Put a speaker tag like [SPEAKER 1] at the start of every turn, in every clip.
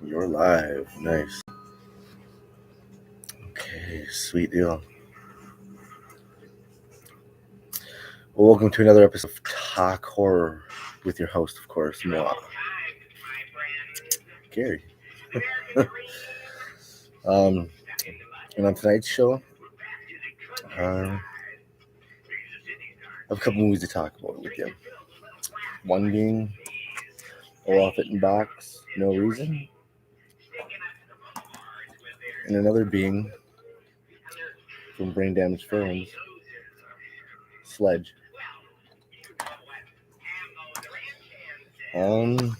[SPEAKER 1] You're live. Nice. Okay, sweet deal. Well, welcome to another episode of Talk Horror with your host, of course, moi, Gary. And on tonight's show, I have a couple movies to talk about with you. One being Olaf Ittenbachs, No Reason, and another being from Brain Damage Films, Sledge. Oh,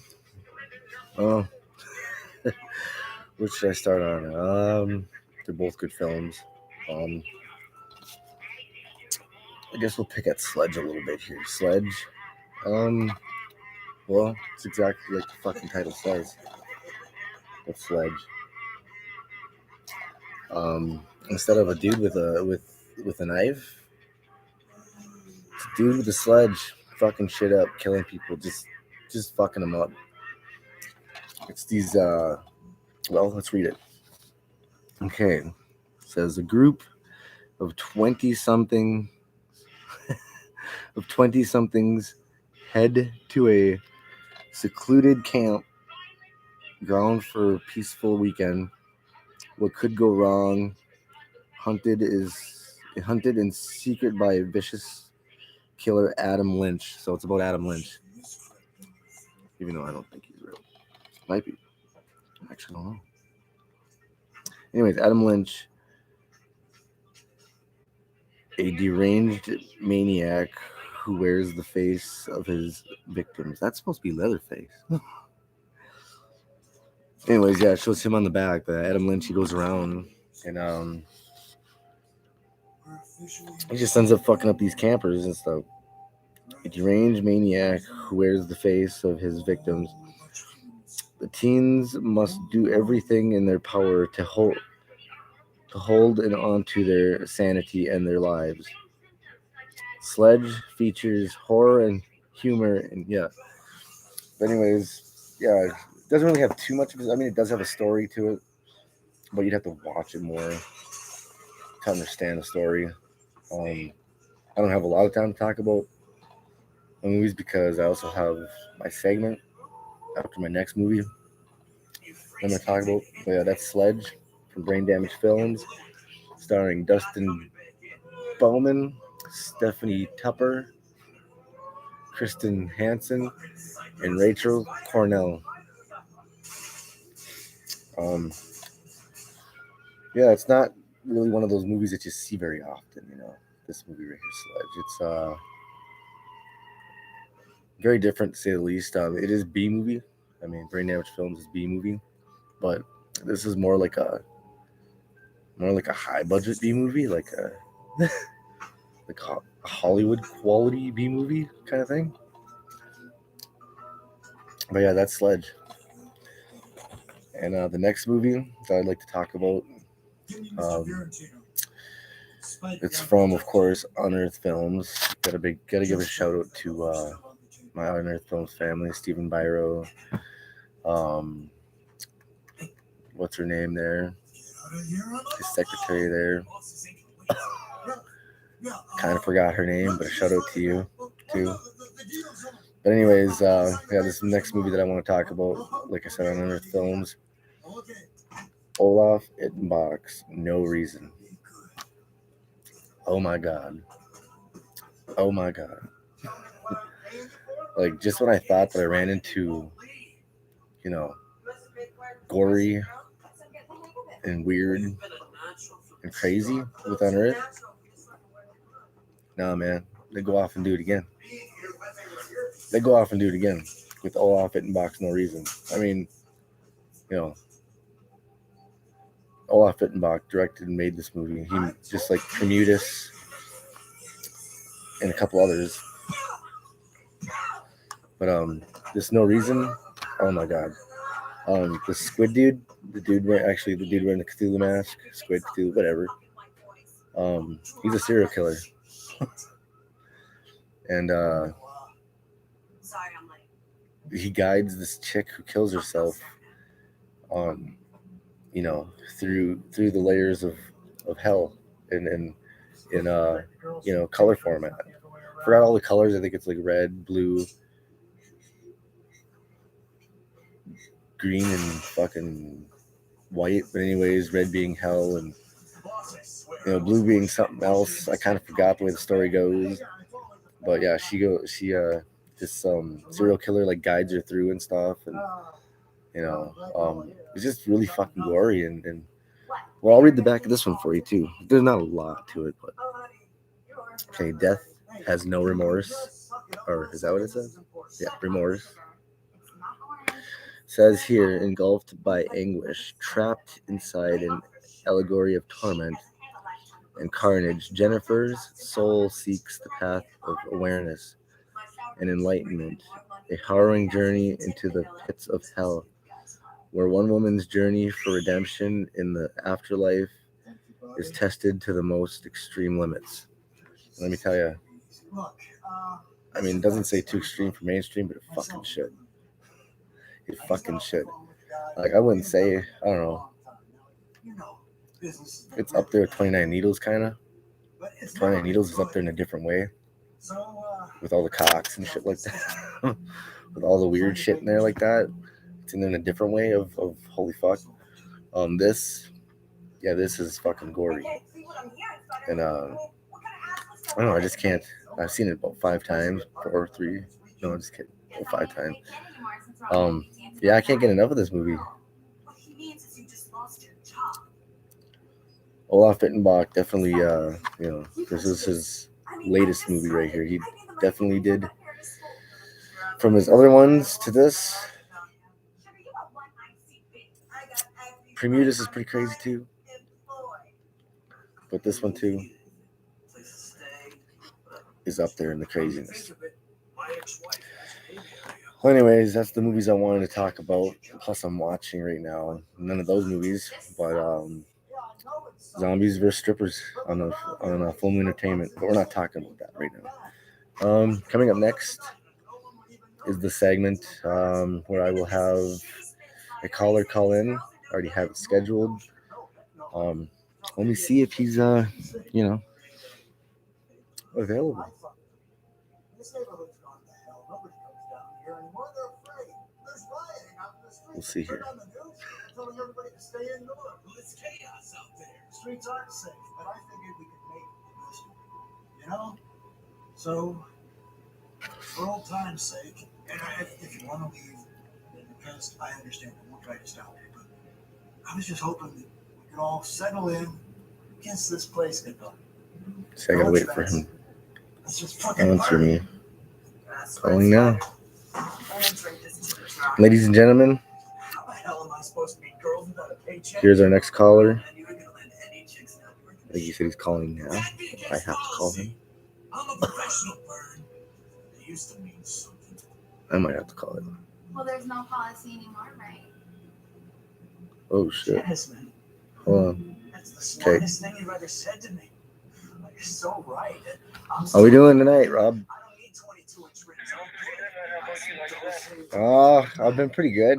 [SPEAKER 1] which should I start on? They're both good films. I guess we'll pick at Sledge a little bit here. Sledge. Well, it's exactly like the fucking title says. It's Sledge. Instead of a dude with a knife, it's a dude with a sledge, fucking shit up, killing people, just fucking them up. It's these. Well, let's read it. Okay, it says a group of 20-somethings head to a secluded camp ground for a peaceful weekend. What could go wrong? Hunted in secret by a vicious killer, Adam Lynch. So it's about Adam Lynch. Even though I don't think he's real. Might be. I actually don't know. Anyways, Adam Lynch, a deranged maniac who wears the face of his victims. That's supposed to be Leatherface. Anyways, yeah, it shows him on the back. But Adam Lynch, he goes around and he just ends up fucking up these campers and stuff. A deranged maniac who wears the face of his victims. The teens must do everything in their power to hold and onto their sanity and their lives. Sledge features horror and humor, and yeah. But anyways, yeah, it doesn't really have too much of it. I mean, it does have a story to it, but you'd have to watch it more to understand the story. I don't have a lot of time to talk about movies because I also have my segment after my next movie I'm going to talk about. But yeah, that's Sledge from Brain Damage Films, starring Dustin Bowman, Stephanie Tupper, Kristen Hansen, and Rachel Cornell. Yeah, it's not really one of those movies that you see very often, you know. This movie right here, Sledge. It's very different to say the least. It is B movie. I mean, Brain Damage Films is B movie, but this is more like a high budget B movie, like a like a Hollywood quality B movie kind of thing. But yeah, that's Sledge. And the next movie that I'd like to talk about, it's from, of course, Unearthed Films. Gotta give a shout out to my Unearthed Films family, Stephen Byro. What's her name there? His secretary there. Kind of forgot her name, but a shout out to you too. But anyways, yeah, this next movie that I want to talk about, like I said, on Unearthed Films, Olaf Ittenbachs, No Reason. Oh my god. Like, just when I thought that I ran into, you know, gory and weird and crazy with Unearthed, nah, man, they go off and do it again. With Olaf Ittenbachs, No Reason. I mean, you know, Olaf Ittenbach directed and made this movie. He just like Prometheus and a couple others. But this No Reason, oh my god. The squid dude, the dude wearing the Cthulhu mask, Squid Cthulhu, whatever. He's a serial killer. And he guides this chick who kills herself you know, through the layers of hell in you know, color format. Forgot all the colors. I think it's like red, blue, green, and fucking white. But anyways, red being hell, and you know, blue being something else. I kind of forgot the way the story goes. But yeah, this serial killer like guides her through and stuff, and you know, it's just really fucking gory. And well, I'll read the back of this one for you too. There's not a lot to it, but okay, death has no remorse, or is that what it says? Yeah, remorse. Says here, engulfed by anguish, trapped inside an allegory of torment and carnage, Jennifer's soul seeks the path of awareness and enlightenment, a harrowing journey into the pits of hell, where one woman's journey for redemption in the afterlife is tested to the most extreme limits. Let me tell you, I mean, it doesn't say too extreme for mainstream, but it fucking should. It fucking should. Like, I wouldn't say, I don't know, it's up there with 29 Needles, kind of. 29 Needles is up there in a different way, with all the cocks and shit like that. With all the weird shit in there like that. It's in a different way of holy fuck. This is fucking gory. And I don't know, I just can't. I've seen it about 5 times, 4 or 3. No, I'm just kidding. 5 times. Yeah, I can't get enough of this movie. Olaf Ittenbach definitely, you know, this is his latest movie right here. He definitely did, from his other ones to this. Premutus is pretty crazy too, but this one too is up there in the craziness. Well, anyways, that's the movies I wanted to talk about. Plus, I'm watching right now none of those movies, but Zombies vs. Strippers on a Full Moon Entertainment. But we're not talking about that right now. Coming up next is the segment where I will have a caller call in. I already have it scheduled. Let me see if he's you know, available. We'll see here. Streets aren't safe, but I figured we could make the best of it. You know? So, for old time's sake, and if you want to leave in the past, I understand. I won't try to stop you, but I was just hoping that we could all settle in, kiss this place goodbye. So I gotta wait for him. Answer me. Calling now. Ladies and gentlemen, here's our next caller. I think he said he's calling now. I have to call him. I might have to call him.
[SPEAKER 2] Well, there's no policy anymore, right?
[SPEAKER 1] Oh shit.
[SPEAKER 3] Jasmine.
[SPEAKER 1] Hold on.
[SPEAKER 3] That's the smartest thing you've ever said to me. You're so right.
[SPEAKER 1] How we doing tonight, Rob? I've been pretty good.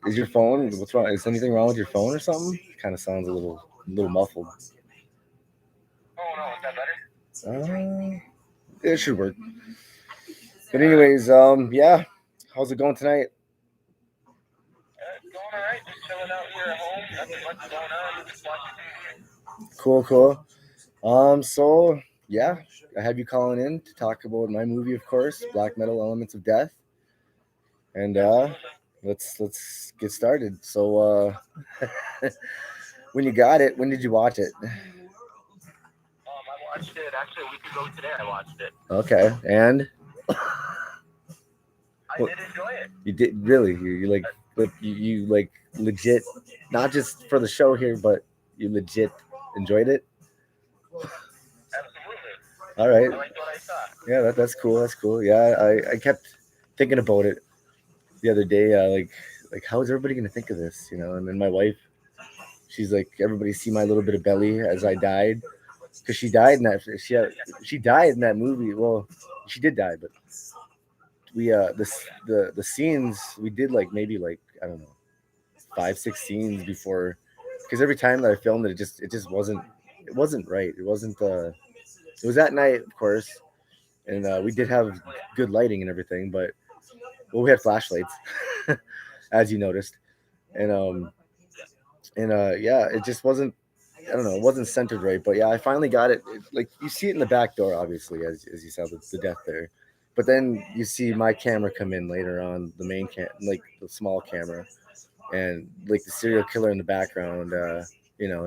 [SPEAKER 1] Is your phone? What's wrong? Is anything wrong with your phone or something? Kind of sounds a little muffled.
[SPEAKER 4] Oh no, is that better?
[SPEAKER 1] It should work. But anyways, yeah. How's it going tonight?
[SPEAKER 4] It's going alright. Just chilling out here at home. Nothing much going on. Just watching.
[SPEAKER 1] Cool. So yeah, I have you calling in to talk about my movie, of course, Black Metal: Elements of Death. And let's get started. So when you got it, when did you watch it?
[SPEAKER 4] I watched it actually a week ago today. I watched it.
[SPEAKER 1] Okay, and
[SPEAKER 4] I did enjoy it.
[SPEAKER 1] You did really? You like legit, not just for the show here, but you legit enjoyed it?
[SPEAKER 4] Absolutely.
[SPEAKER 1] All right.
[SPEAKER 4] I liked what I saw.
[SPEAKER 1] Yeah, that's cool. That's cool. Yeah, I kept thinking about it the other day. Like how is everybody gonna think of this? You know? And then my wife, she's like, everybody see my little bit of belly as I died, because she died in that. She died in that movie. Well, she did die, but we the scenes we did like maybe like I don't know 5-6 scenes before, because every time that I filmed it, it just wasn't right. It wasn't. It was at night, of course, and we did have good lighting and everything, but well, we had flashlights, as you noticed, and yeah, it just wasn't. I don't know. It wasn't centered right, but yeah, I finally got it. Like you see it in the back door, obviously, as you saw the death there, but then you see my camera come in later on, the main like the small camera, and like the serial killer in the background,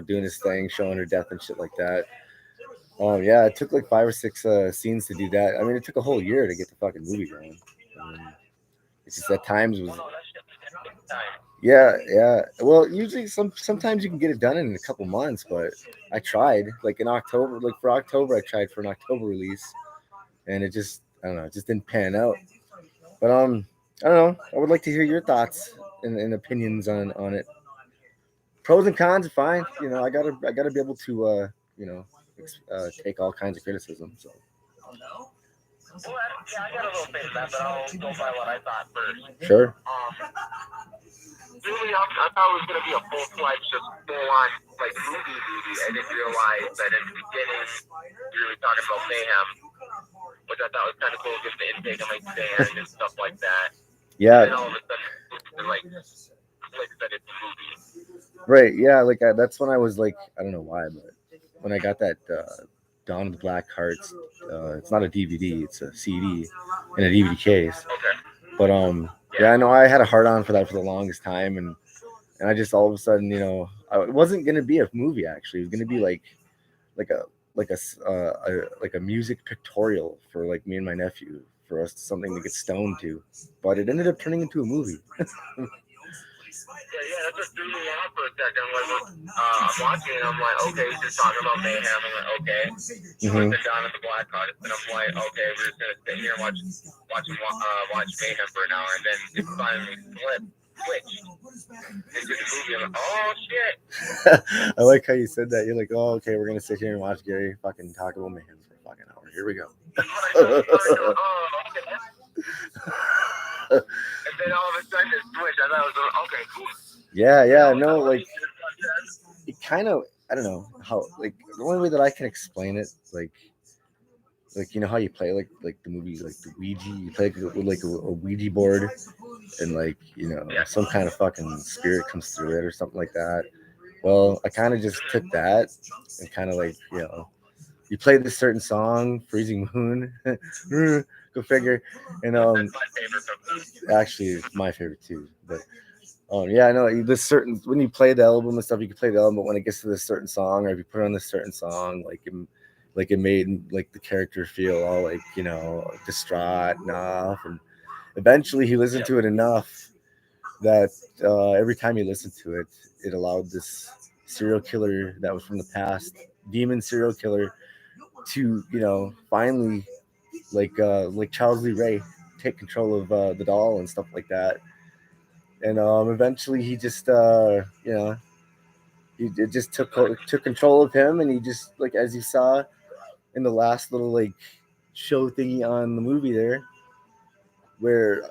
[SPEAKER 1] doing his thing, showing her death and shit like that. Yeah, it took like 5 or 6 scenes to do that. I mean, it took a whole year to get the fucking movie going. It's just at times was.
[SPEAKER 4] Oh no, that shit takes time.
[SPEAKER 1] Yeah, yeah. Well, usually sometimes you can get it done in a couple months, but I tried like in October, like for October, I tried for an October release, and it just I don't know, it just didn't pan out. But I don't know. I would like to hear your thoughts and opinions on it. Pros and cons are fine. I gotta be able to take all kinds of criticism. So
[SPEAKER 4] Well, I got a little bit of that, but I'll go by what I thought first.
[SPEAKER 1] sure.
[SPEAKER 4] Really, I thought it was going to be a full-fledged, just full-on, like, movie. I didn't realize that in the beginning, you were talking about mayhem, which I thought was kind of cool, just the intake of, like, sand and stuff like that. And then
[SPEAKER 1] Yeah.
[SPEAKER 4] all of a sudden, like that it's a movie.
[SPEAKER 1] Right. Yeah. Like that's when I was like, I don't know why, but when I got that Dawn of the Black Hearts, it's not a DVD, it's a CD in a DVD case.
[SPEAKER 4] Okay.
[SPEAKER 1] But yeah, I know I had a hard on for that for the longest time, and I just all of a sudden, it wasn't gonna be a movie actually. It was gonna be like a like a music pictorial for like me and my nephew for us something to get stoned to, but it ended up turning into a movie.
[SPEAKER 4] Yeah, that's what threw me off for a second. I'm watching it, I'm like, okay, he's just talking about mayhem. I'm like, okay.
[SPEAKER 1] Mhm.
[SPEAKER 4] Sit down at the Black Heart, and I'm like, okay, we're just gonna sit here and watch mayhem for an hour, and then it finally switched into the movie. I'm like, oh shit.
[SPEAKER 1] I like how you said that. You're like, oh, okay, we're gonna sit here and watch Gary fucking talk about mayhem for a fucking hour. Here we go.
[SPEAKER 4] That's what I thought. Oh, okay. And then all of a sudden it switched. I thought it was okay, cool.
[SPEAKER 1] Yeah, no, like it kind of, I don't know how, like the only way that I can explain it, like you know how you play like the movie like the Ouija, you play with like a Ouija board, and like some kind of fucking spirit comes through it or something like that. Well, I kind of just took that and kind of like you play this certain song, Freezing Moon, go figure, and
[SPEAKER 4] That's my favorite from them.
[SPEAKER 1] actually it's my favorite too, but. Yeah, I know this certain when you play the album and stuff, you can play the album, but when it gets to this certain song, or if you put on this certain song, like it made like the character feel all like distraught and off, and eventually he listened to it enough that every time he listened to it, it allowed this serial killer that was from the past, demon serial killer, to finally like Charles Lee Ray take control of the doll and stuff like that. And eventually he just it just took control of him, and he just like as you saw in the last little like show thingy on the movie there, where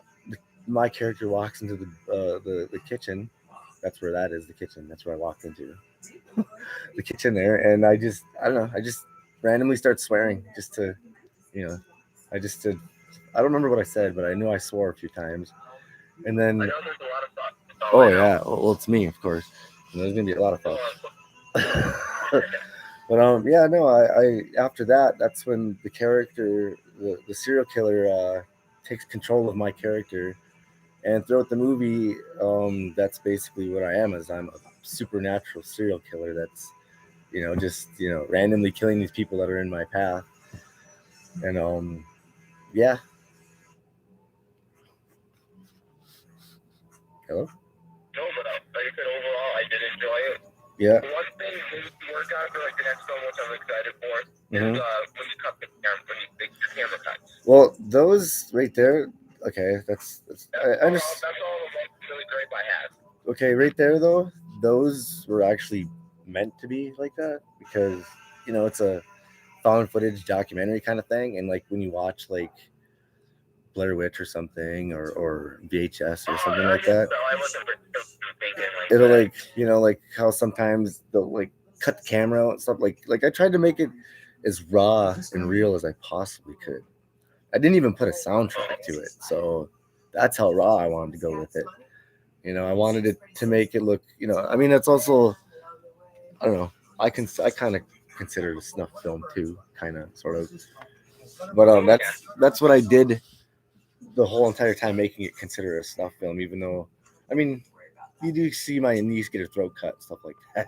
[SPEAKER 1] my character walks into the kitchen. That's where that is, the kitchen. That's where I walked into the kitchen there, and I don't know, I just randomly start swearing just to you know I just did. I don't remember what I said, but I knew I swore a few times, and then.
[SPEAKER 4] I know there's a lot of thoughts.
[SPEAKER 1] Oh yeah, well it's me, of course. And there's gonna be a lot of fun. But yeah, no, I after that, that's when the character, the serial killer, takes control of my character, and throughout the movie, that's basically what I am. Is I'm a supernatural serial killer that's just randomly killing these people that are in my path, and yeah. Hello.
[SPEAKER 4] No, but like I said, overall, I did enjoy it.
[SPEAKER 1] Yeah.
[SPEAKER 4] The one thing we need to work on for like the next film, which I'm excited for, is
[SPEAKER 1] Mhm.
[SPEAKER 4] When you cut the camera, when you fix your camera cuts.
[SPEAKER 1] Well, those right there. Okay, that's I understand.
[SPEAKER 4] That's all the really great I have.
[SPEAKER 1] Okay, right there though, those were actually meant to be like that because it's a found footage documentary kind of thing, and like when you watch like Blair Witch or something, or VHS or something like that.
[SPEAKER 4] So I wasn't thinking like
[SPEAKER 1] It'll
[SPEAKER 4] that.
[SPEAKER 1] like how sometimes they'll like cut the camera out and stuff. Like I tried to make it as raw and real as I possibly could. I didn't even put a soundtrack to it, so that's how raw I wanted to go with it. I wanted it to make it look. I mean, it's also, I don't know. I kind of consider it a snuff film too, kind of, sort of. But that's what I did the whole entire time, making it consider a snuff film, even though, I mean, you do see my niece get her throat cut, stuff like that.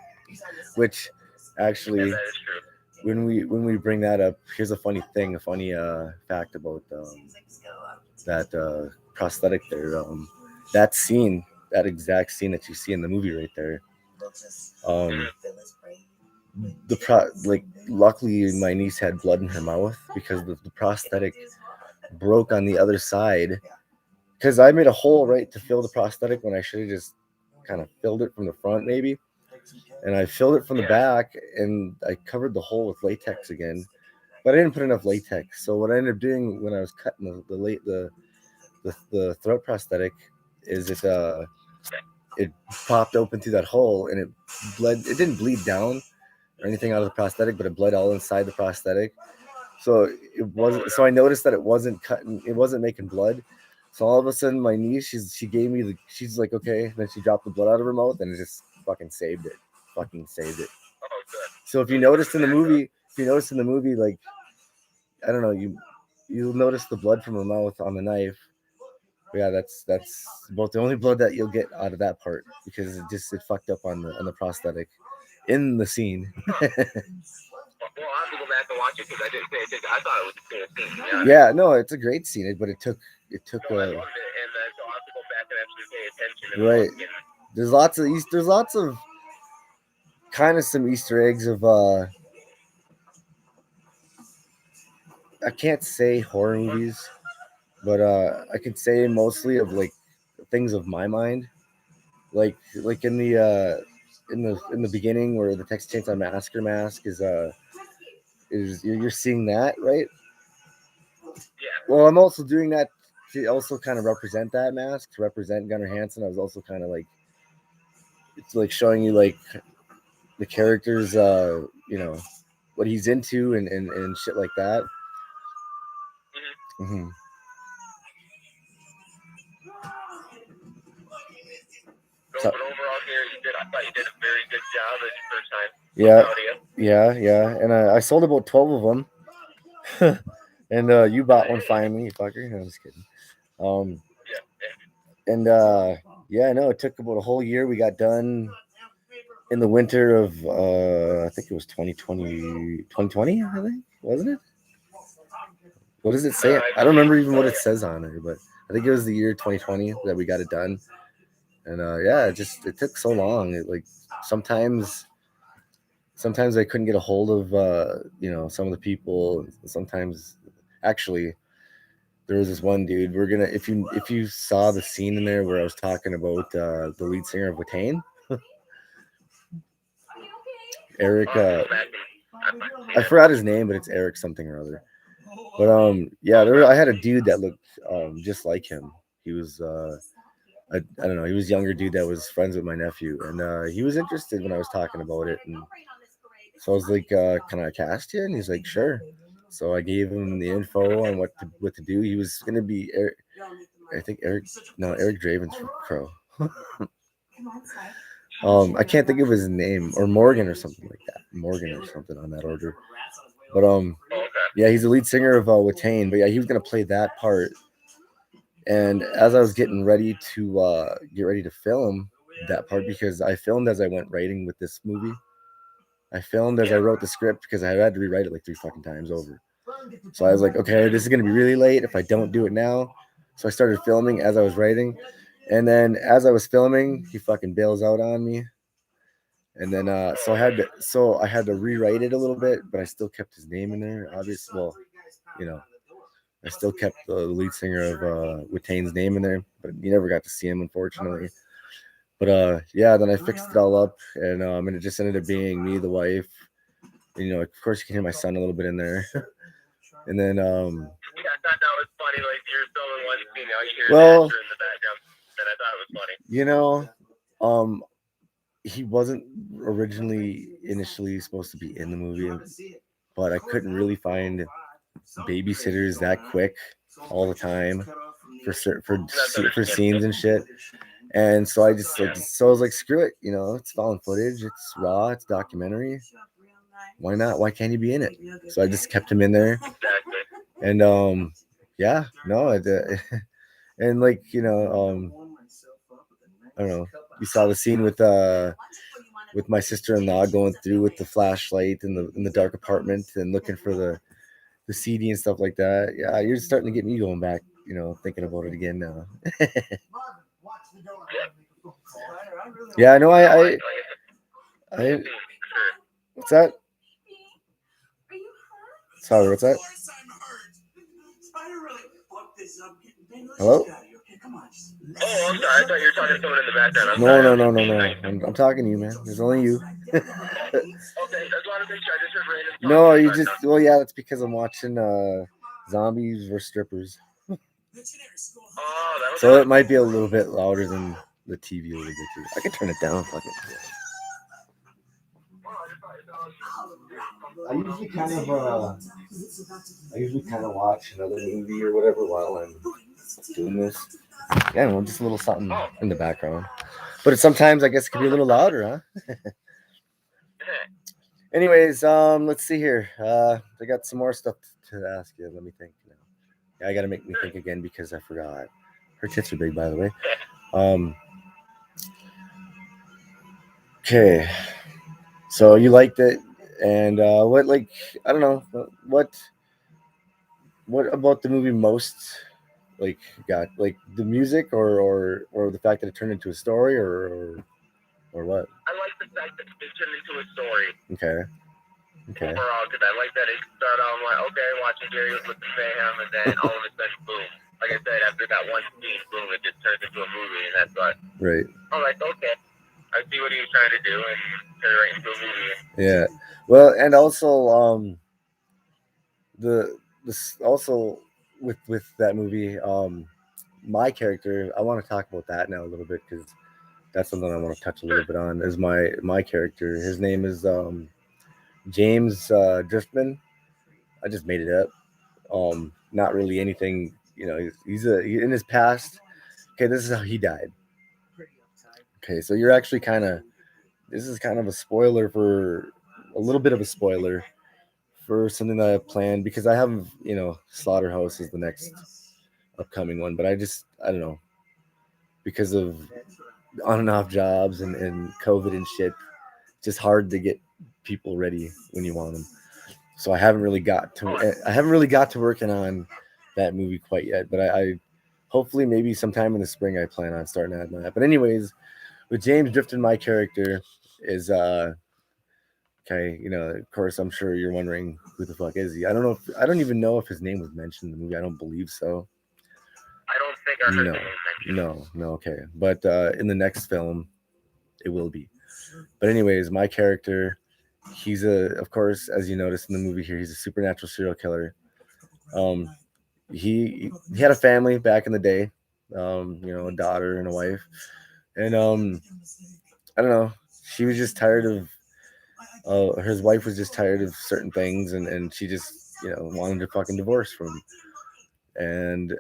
[SPEAKER 1] Which, actually,
[SPEAKER 4] That is true.
[SPEAKER 1] when we bring that up, here's a funny fact about that prosthetic there. That scene, that exact scene that you see in the movie right there. Luckily my niece had blood in her mouth because the prosthetic broke on the other side. Because I made a hole right to fill the prosthetic when I should have just kind of filled it from the front, maybe. And I filled it from the back, and I covered the hole with latex again. But I didn't put enough latex. So what I ended up doing when I was cutting the throat prosthetic is it popped open through that hole, and it bled. It didn't bleed down or anything out of the prosthetic, but it bled all inside the prosthetic. So it wasn't. So I noticed that it wasn't cutting. It wasn't making blood. So all of a sudden, my niece, she gave me she's like, okay. And then she dropped the blood out of her mouth, and it just fucking saved it. Fucking saved it.
[SPEAKER 4] Oh, good.
[SPEAKER 1] So if you noticed in the movie, like, I don't know, you'll notice the blood from her mouth on the knife. But yeah, that's about the only blood that you'll get out of that part, because it fucked up on the prosthetic in the scene.
[SPEAKER 4] Well, I'll have to go back and watch it because I didn't pay attention. I thought it was a cool scene.
[SPEAKER 1] Yeah, no, it's a great scene, but it took.
[SPEAKER 4] I loved it, and so I'll have to go back and actually pay attention.
[SPEAKER 1] Right. There's lots of kind of some Easter eggs of I can't say horror movies, but I could say mostly of like things of my mind, like in the beginning where the Texas Chainsaw Massacre mask is you're seeing that, right?
[SPEAKER 4] Yeah.
[SPEAKER 1] Well, I'm also doing that to also kind of represent that mask, to represent Gunnar Hansen. I was also kind of like, it's like showing you like the characters, what he's into and shit like that. Mm-hmm.
[SPEAKER 4] So, but overall here, I thought you did a very good job as your first time.
[SPEAKER 1] Yeah. And I sold about 12 of them. And you bought one finally, you fucker. No, I'm just kidding. And no, it took about a whole year. We got done in the winter of I think it was 2020, I think, wasn't it? What does it say? I don't remember even what it says on it, but I think it was the year 2020 that we got it done. And it took so long. It, like, sometimes I couldn't get a hold of some of the people. Sometimes, actually, there was this one dude. If you saw the scene in there where I was talking about the lead singer of Watain, Eric. I forgot his name, but it's Eric something or other. But I had a dude that looked just like him. He was I don't know. He was a younger dude that was friends with my nephew, and he was interested when I was talking about it. And so I was like, "Can I cast you?" And he's like, "Sure." So I gave him the info on what to do. He was gonna be Eric Draven's Crow. I can't think of his name, or Morgan or something like that. Morgan or something on that order. But yeah, he's the lead singer of Watain. But yeah, he was gonna play that part. And as I was getting ready to film that part, because I filmed as I went writing with this movie. I filmed as I wrote the script because I had to rewrite it like 3 fucking times over. So I was like, okay, this is gonna be really late if I don't do it now. So I started filming as I was writing, and then as I was filming, he fucking bails out on me. And then so I had to rewrite it a little bit, but I still kept his name in there. Obviously, well, I still kept the lead singer of Watain's name in there, but you never got to see him, unfortunately. But then I fixed it all up, and it just ended up being me, the wife. Of course, you can hear my son a little bit in there. And then
[SPEAKER 4] I thought that was funny. Like you're still in one scene, now you hear
[SPEAKER 1] Well,
[SPEAKER 4] an actor in the background, and I thought it was funny.
[SPEAKER 1] you know, he wasn't originally initially supposed to be in the movie, but I couldn't really find babysitters that quick all the time for scenes and shit. And so I just like, so I was like, screw it, it's found footage, it's raw, it's documentary. Why not? Why can't he be in it? So I just kept him in there,
[SPEAKER 4] Exactly.
[SPEAKER 1] and yeah, no, and like I don't know. You saw the scene with my sister-in-law going through with the flashlight in the dark apartment and looking for the CD and stuff like that. Yeah, you're starting to get me going back, thinking about it again now. Yeah, I know. I what's that? Sorry, what's that? Hello?
[SPEAKER 4] Oh, I'm sorry. I thought you were talking to someone in the background.
[SPEAKER 1] No. I'm talking to you, man. There's only you.
[SPEAKER 4] Okay, I just want to make sure. I just heard random.
[SPEAKER 1] No, you just. Well, yeah, that's because I'm watching zombies versus strippers.
[SPEAKER 4] Oh, that was
[SPEAKER 1] So it might be a little bit louder than the TV a little bit too. I can turn it down. Fuck it. I usually kind of watch another movie or whatever while I'm doing this. Yeah, well, just a little something in the background. But sometimes I guess it can be a little louder, huh? Anyways, let's see here. I got some more stuff to ask you. Let me think. Yeah, I gotta make me think again because I forgot. Her tits are big, by the way. Okay. So you liked it, and what, like, I don't know, what about the movie most, like, got, like, the music or the fact that it turned into a story or what?
[SPEAKER 4] I like the fact that it turned into a story.
[SPEAKER 1] Okay.
[SPEAKER 4] Overall, because I like that it started out like, okay, watching Jerry with the mayhem, and then all of a sudden, boom. Like I said, after that one scene, boom, it just turns into a movie, and that's what.
[SPEAKER 1] Right.
[SPEAKER 4] I'm like, okay, I see what he was trying to do, and turn it right into a movie.
[SPEAKER 1] Yeah. Well, and also also with that movie, my character, I want to talk about that now a little bit because that's something I want to touch a little bit on. Is my character? His name is James Driftman. I just made it up. Not really anything. He's in his past. Okay, this is how he died. Okay, so you're actually this is kind of a spoiler for a little bit of a spoiler for something that I planned because I have, Slaughterhouse is the next upcoming one, but I don't know, because of on and off jobs and COVID and shit, just hard to get people ready when you want them. So I haven't really got to working on that movie quite yet, but I hopefully maybe sometime in the spring I plan on starting on that. But anyways, with James Drifton, my character is okay, of course I'm sure you're wondering who the fuck is he. I don't even know if his name was mentioned in the movie. I don't believe so.
[SPEAKER 4] I don't think I heard the name mentioned.
[SPEAKER 1] No, okay. But in the next film it will be. But anyways, my character, he's of course, as you noticed in the movie here, he's a supernatural serial killer. He had a family back in the day, a daughter and a wife, and I don't know. She was just tired of. His wife was just tired of certain things, and she just wanted to fucking divorce from him, and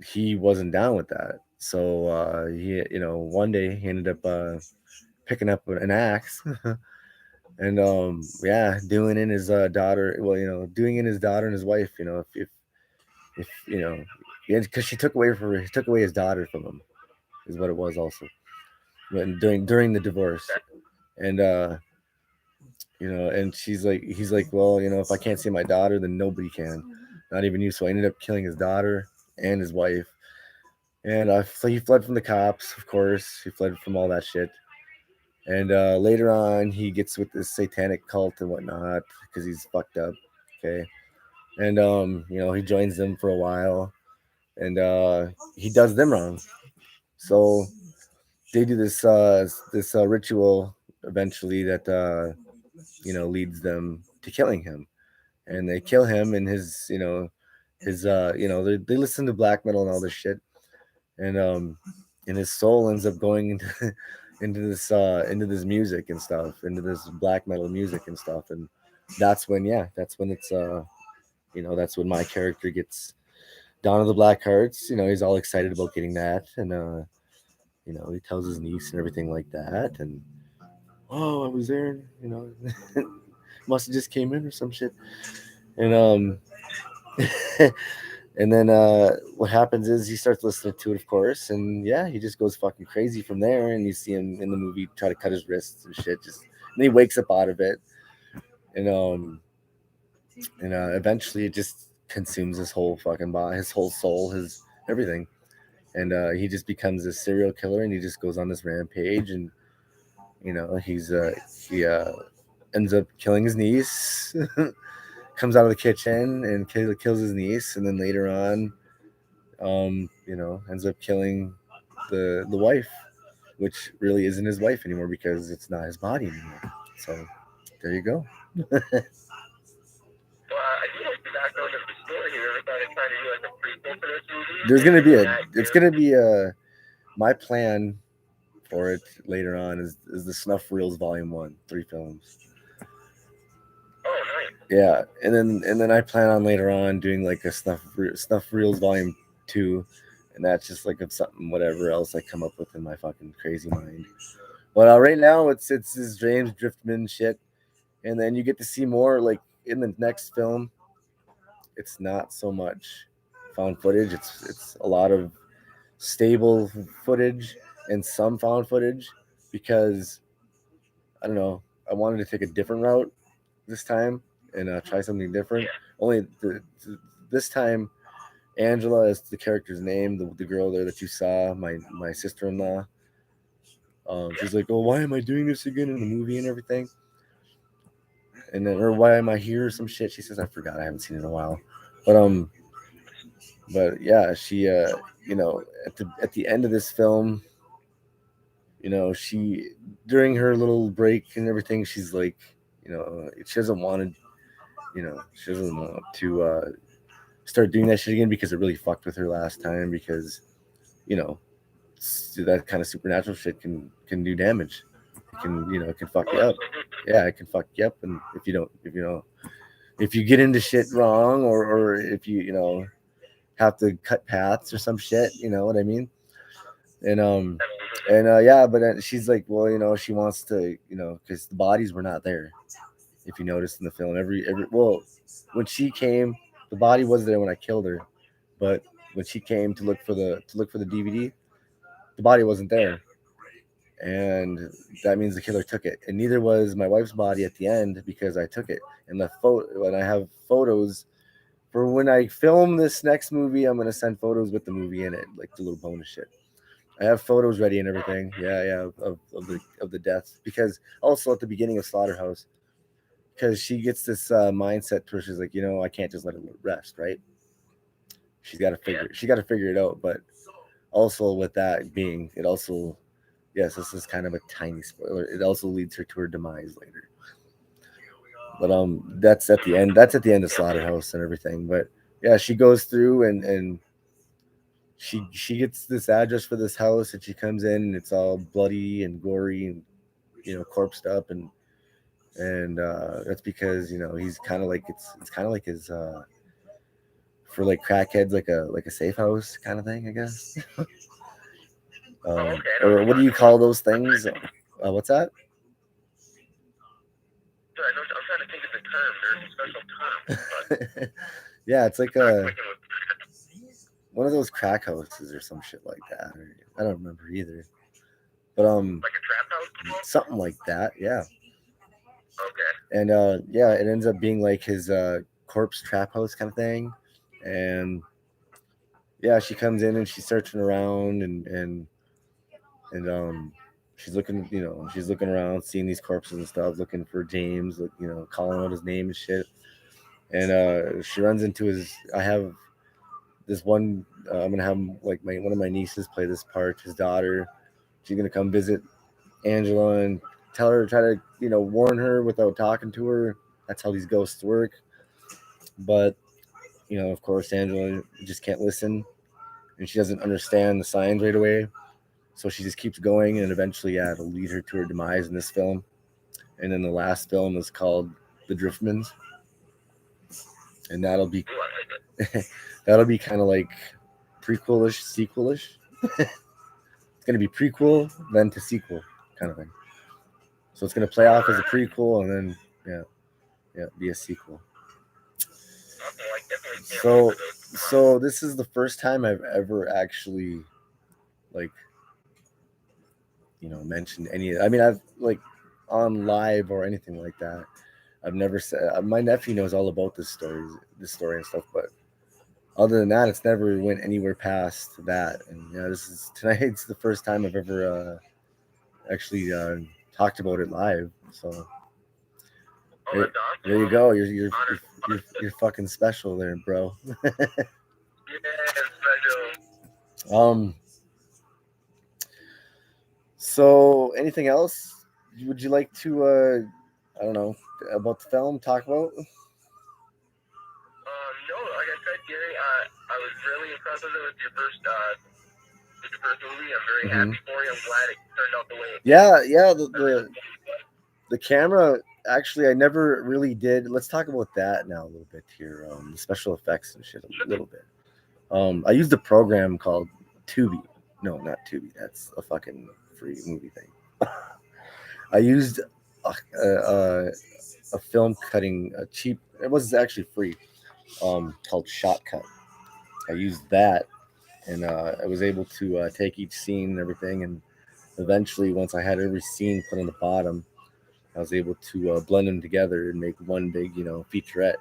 [SPEAKER 1] he wasn't down with that. So he, one day he ended up picking up an axe. And yeah, doing in his daughter, doing in his daughter and his wife, if yeah, because he took away his daughter from him, is what it was also. And during the divorce, and and he's like, well, if I can't see my daughter, then nobody can, not even you. So I ended up killing his daughter and his wife, and so he fled from the cops, of course. He fled from all that shit. And later on, he gets with this satanic cult and whatnot because he's fucked up. Okay. And, he joins them for a while and he does them wrong. So they do this ritual eventually that, leads them to killing him. And they kill him in his, his they listen to black metal and all this shit, and his soul ends up going into into this music and stuff, into this black metal music and stuff, and that's when it's that's when my character gets down to the black hearts. He's all excited about getting that, and he tells his niece and everything like that, and oh, I was there, must have just came in or some shit, and and then what happens is he starts listening to it, of course, and yeah, he just goes fucking crazy from there, and you see him in the movie try to cut his wrists and shit, and he wakes up out of it, and eventually it just consumes his whole fucking body, his whole soul, his everything, and he just becomes a serial killer, and he just goes on this rampage, and he ends up killing his niece, comes out of the kitchen and kills his niece, and then later on, ends up killing the wife, which really isn't his wife anymore because it's not his body anymore. So there you go.
[SPEAKER 4] Well, I do like the background of the story here. Ever thought of trying to do like a prequel for this movie?
[SPEAKER 1] There's gonna be it's gonna be my plan for it later on is the Snuff Reels Volume 1, 3 films.
[SPEAKER 4] Oh, nice.
[SPEAKER 1] Yeah, and then I plan on later on doing like a Snuff Reels Volume 2, and that's just like of something whatever else I come up with in my fucking crazy mind. But right now it's this James Driftman shit, and then you get to see more like in the next film. It's not so much found footage. It's a lot of stable footage and some found footage because I don't know. I wanted to take a different route this time and try something different. Only this time, Angela is the character's name. The girl there that you saw, my sister-in-law. She's like, "Oh, why am I doing this again in the movie and everything?" And then, or why am I here? Or some shit. She says, "I forgot. I haven't seen it in a while." But yeah, she at the end of this film, she during her little break and everything, she's like, she doesn't want to, she doesn't want to start doing that shit again because it really fucked with her last time because, you know, that kind of supernatural shit can do damage. It can it can fuck you up. Yeah, it can fuck you up, and if you get into shit wrong or if you have to cut paths or some shit, you know what I mean? And yeah, but she's like, well, she wants to, because the bodies were not there. If you noticed in the film, every well, when she came, the body was there when I killed her, but when she came to look for the DVD, the body wasn't there, and that means the killer took it. And neither was my wife's body at the end because I took it. And the photo, when I have photos for when I film this next movie, I'm gonna send photos with the movie in it, like the little bonus shit. I have photos ready and everything. Yeah, of the deaths because also at the beginning of Slaughterhouse, because she gets this mindset where she's like, I can't just let it rest, right? She got to figure it out. But also with that being, it also, yes, this is kind of a tiny spoiler. It also leads her to her demise later. But that's at the end. That's at the end of Slaughterhouse and everything. But yeah, she goes through and she gets this address for this house and she comes in and it's all bloody and gory and corpsed up and that's because he's kind of like it's kind of like his for like crackheads like a safe house kind of thing, I guess. Or what do you call those things? What's that?
[SPEAKER 4] I'm trying to think of the term. There's a special term.
[SPEAKER 1] Yeah, it's like a one of those crack houses or some shit like that. I don't remember either. But
[SPEAKER 4] like a trap house?
[SPEAKER 1] Something like that, yeah.
[SPEAKER 4] Okay.
[SPEAKER 1] And yeah, it ends up being like his corpse trap house kind of thing. And yeah, she comes in and she's searching around and she's looking around, seeing these corpses and stuff, looking for James, calling out his name and shit. And she runs into his. I have this one. I'm gonna have like one of my nieces play this part. His daughter. She's gonna come visit Angela and try to warn her without talking to her. That's how these ghosts work. But of course, Angela just can't listen, and she doesn't understand the signs right away. So she just keeps going, and eventually, yeah, it'll lead her to her demise in this film. And then the last film is called The Driftmans, and that'll be
[SPEAKER 4] Ooh, I like it.
[SPEAKER 1] that'll be kind of like prequelish, sequelish. It's gonna be prequel, then to sequel kind of thing. So it's gonna play off as a prequel, and then be a sequel.
[SPEAKER 4] Okay, I definitely can't wait
[SPEAKER 1] So
[SPEAKER 4] for those to come out.
[SPEAKER 1] so this is the first time I've ever actually like mentioned any. I mean, I've like on live or anything like that. I've never said. My nephew knows all about this story and stuff, but other than that, it's never went anywhere past that. And this is tonight's the first time I've ever actually talked about it live. So
[SPEAKER 4] Oh,
[SPEAKER 1] there,
[SPEAKER 4] that's awesome.
[SPEAKER 1] there you go. You're
[SPEAKER 4] Honored.
[SPEAKER 1] you're, you're fucking special there, bro.
[SPEAKER 4] Yeah, special.
[SPEAKER 1] um. So anything else? Would you like to? I don't know about the film. Talk about.
[SPEAKER 4] No, like I said, Gary, I was really impressed with it with your first movie. I'm very happy for you. I'm glad it turned out the way it did.
[SPEAKER 1] Yeah.
[SPEAKER 4] I really
[SPEAKER 1] The camera. Actually, I never really did. Let's talk about that now a little bit here. The special effects and shit a little bit. I used a program called Tubi. No, not Tubi. That's a fucking free movie thing. I used a film cutting, a cheap. It was actually free. Called Shotcut. I used that, and I was able to take each scene and everything, and eventually, once I had every scene put on the bottom, I was able to blend them together and make one big, featurette.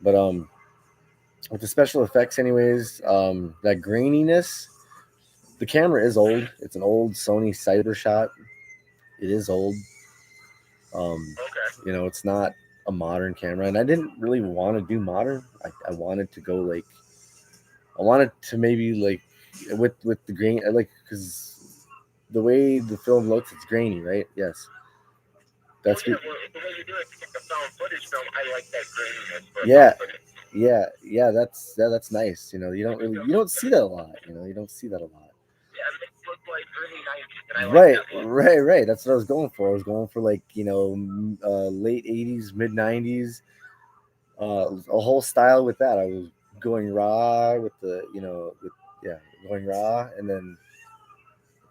[SPEAKER 1] But with the special effects, anyways, that graininess, the camera is old. It's an old Sony Cybershot. It is old.
[SPEAKER 4] Okay.
[SPEAKER 1] It's not a modern camera, and I didn't really want to do modern. I wanted to go like, I wanted to maybe like with the grain, because the way the film looks, it's grainy, right? Yes, that's
[SPEAKER 4] Well,
[SPEAKER 1] good.
[SPEAKER 4] yeah, well, the way you do it, the found footage film, I like that graininess for
[SPEAKER 1] Yeah,
[SPEAKER 4] found footage.
[SPEAKER 1] yeah. That's nice. You don't see that a lot. You don't see that a lot.
[SPEAKER 4] Yeah, it makes it look like early 90s, and I like
[SPEAKER 1] Right,
[SPEAKER 4] that look.
[SPEAKER 1] right. That's what I was going for. I was going for like late '80s, mid '90s, a whole style with that. I was going raw with the going raw, and then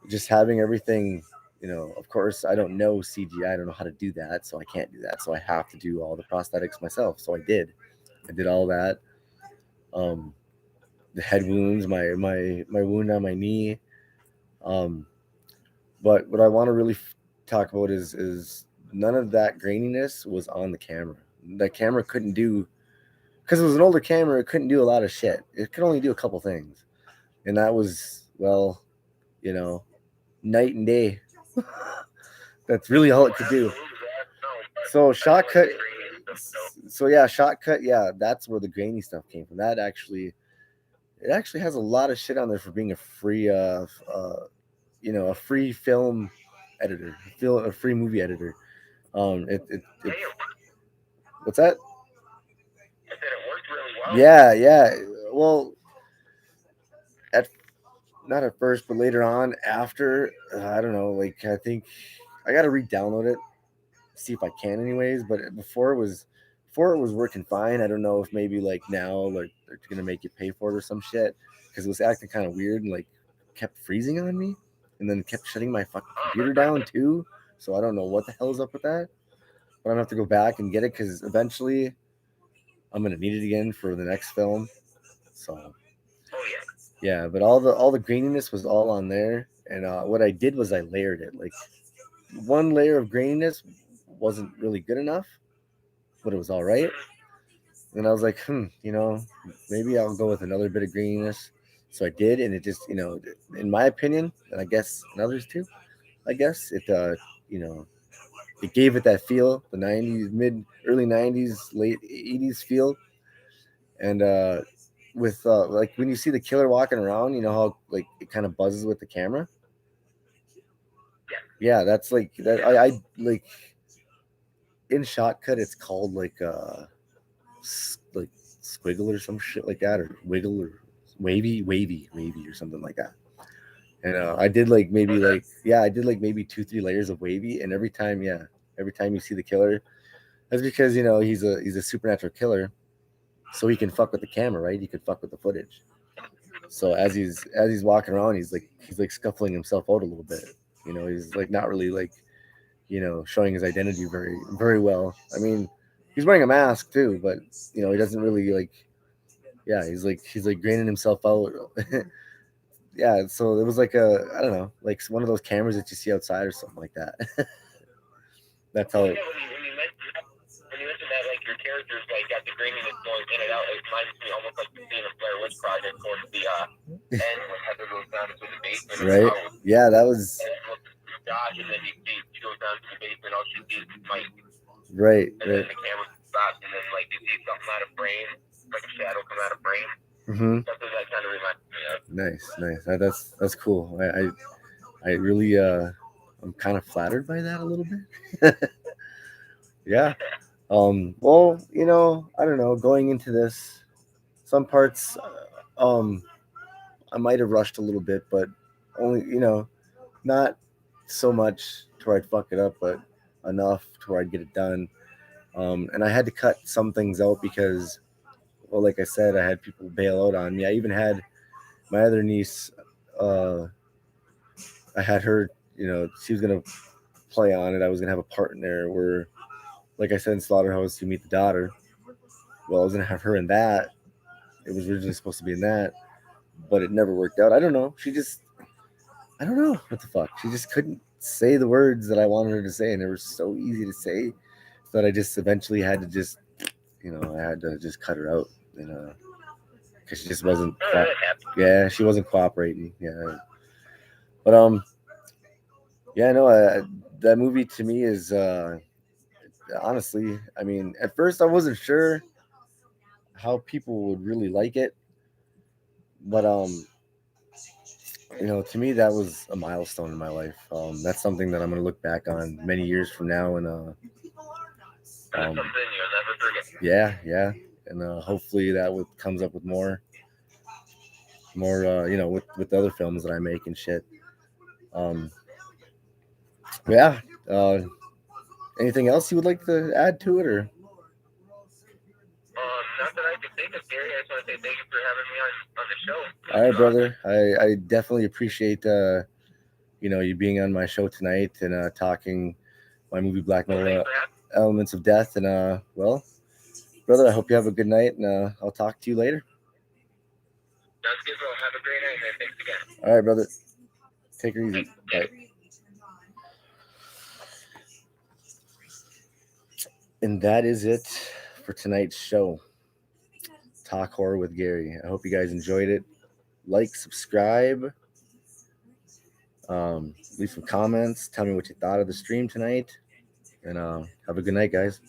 [SPEAKER 1] just having everything. Of course, I don't know CGI. I don't know how to do that, so I can't do that. So I have to do all the prosthetics myself. So I did. I did all that. Um, the head wounds, my wound on my knee. Um, but what I want to really talk about is none of that graininess was on the camera. The camera couldn't do, because it was an older camera. It couldn't do a lot of shit. It could only do a couple things, and that was you know, night and day. That's really all it could do.
[SPEAKER 4] Absolutely, yeah, no, but
[SPEAKER 1] So
[SPEAKER 4] I like
[SPEAKER 1] shotcut.
[SPEAKER 4] the grainy stuff, though.
[SPEAKER 1] So yeah, shotcut. Yeah, that's where the grainy stuff came from. It actually has a lot of shit on there for being a free a free film editor, a free movie editor.
[SPEAKER 4] Hey, it worked.
[SPEAKER 1] What's that?
[SPEAKER 4] I said it worked really well.
[SPEAKER 1] Yeah. Well, at not at first, but later on, after I don't know. Like I think I got to re-download it, see if I can, anyways. But before it was working fine. I don't know if maybe like now like they're gonna make you pay for it or some shit, because it was acting kind of weird and like kept freezing on me, and then kept shutting my fucking computer down too. So I don't know what the hell is up with that. But I'm gonna have to go back and get it, because eventually I'm gonna need it again for the next film. So
[SPEAKER 4] Oh, yeah.
[SPEAKER 1] yeah, but all the graininess was all on there, and what I did was I layered it. Like one layer of graininess wasn't really good enough, but it was all right. And I was like, maybe I'll go with another bit of graininess. So I did, and it just, in my opinion, and I guess in others too, I guess you know, it gave it that feel, the '90s, early '90s, late '80s feel, and with like when you see the killer walking around, you know how like it kind of buzzes with the camera. Yeah, that's like that. I like in Shotcut, it's called like squiggle or some shit like that, or wiggle or wavy or something like that. And I did like maybe like I did like maybe 2-3 layers of wavy, and every time you see the killer, that's because he's a supernatural killer, so he can fuck with the camera, right? He could fuck with the footage. So as he's walking around, he's like scuffling himself out a little bit. He's like not really like showing his identity very well. I mean, he's wearing a mask too, but he doesn't really like. Yeah, he's like graining himself out. Yeah, so it was like I don't know, like one of those cameras that you see outside or something like that. That's how.
[SPEAKER 4] When you mentioned that, like your characters like got the graininess going in and out, it reminds me almost like the scene of Blair Witch Project towards the end when Heather goes down into the basement.
[SPEAKER 1] Right. Yeah, that was.
[SPEAKER 4] Josh, and then she goes down to the basement. All she sees is Mike.
[SPEAKER 1] Right.
[SPEAKER 4] And then the camera stops, and then like you see something out of frame, like a shadow come out of frame.
[SPEAKER 1] Mm-hmm.
[SPEAKER 4] That's what that kind of reminds me of.
[SPEAKER 1] Nice. That's cool. I really I'm kind of flattered by that a little bit. Yeah. Well, I don't know. Going into this, some parts, I might have rushed a little bit, but only, not so much to where I'd fuck it up, but enough to where I'd get it done. And I had to cut some things out because, well, like I said, I had people bail out on me. I even had my other niece. I had her. She was gonna play on it. I was gonna have a part in there where, like I said, in Slaughterhouse, you meet the daughter. Well, I was gonna have her in that. It was originally supposed to be in that, but it never worked out. I don't know. I don't know what the fuck. She just couldn't say the words that I wanted her to say, and they were so easy to say that I just eventually had to just, I had to just cut her out, because she just wasn't. She wasn't cooperating. Yeah, but yeah, no, that movie to me is honestly, I mean, at first I wasn't sure how people would really like it, but to me that was a milestone in my life. That's something that I'm gonna look back on many years from now, and
[SPEAKER 4] Something you'll never forget.
[SPEAKER 1] yeah, and hopefully that comes up with more, with other films that I make and shit. Yeah. Anything else you would like to add to it, or?
[SPEAKER 4] Not that I can think of, Gary. I just want to say thank you for having me on the show.
[SPEAKER 1] All right, brother. I definitely appreciate you being on my show tonight and talking my movie Black Metal Elements of Death. And well, brother, I hope you have a good night, and I'll talk to you later.
[SPEAKER 4] Sounds good, bro. Have a great night, man. Thanks again.
[SPEAKER 1] All right, brother. Take it easy. Bye. And that is it for tonight's show. Talk Horror with Gary. I hope you guys enjoyed it. Like, subscribe, leave some comments. Tell me what you thought of the stream tonight. And have a good night, guys.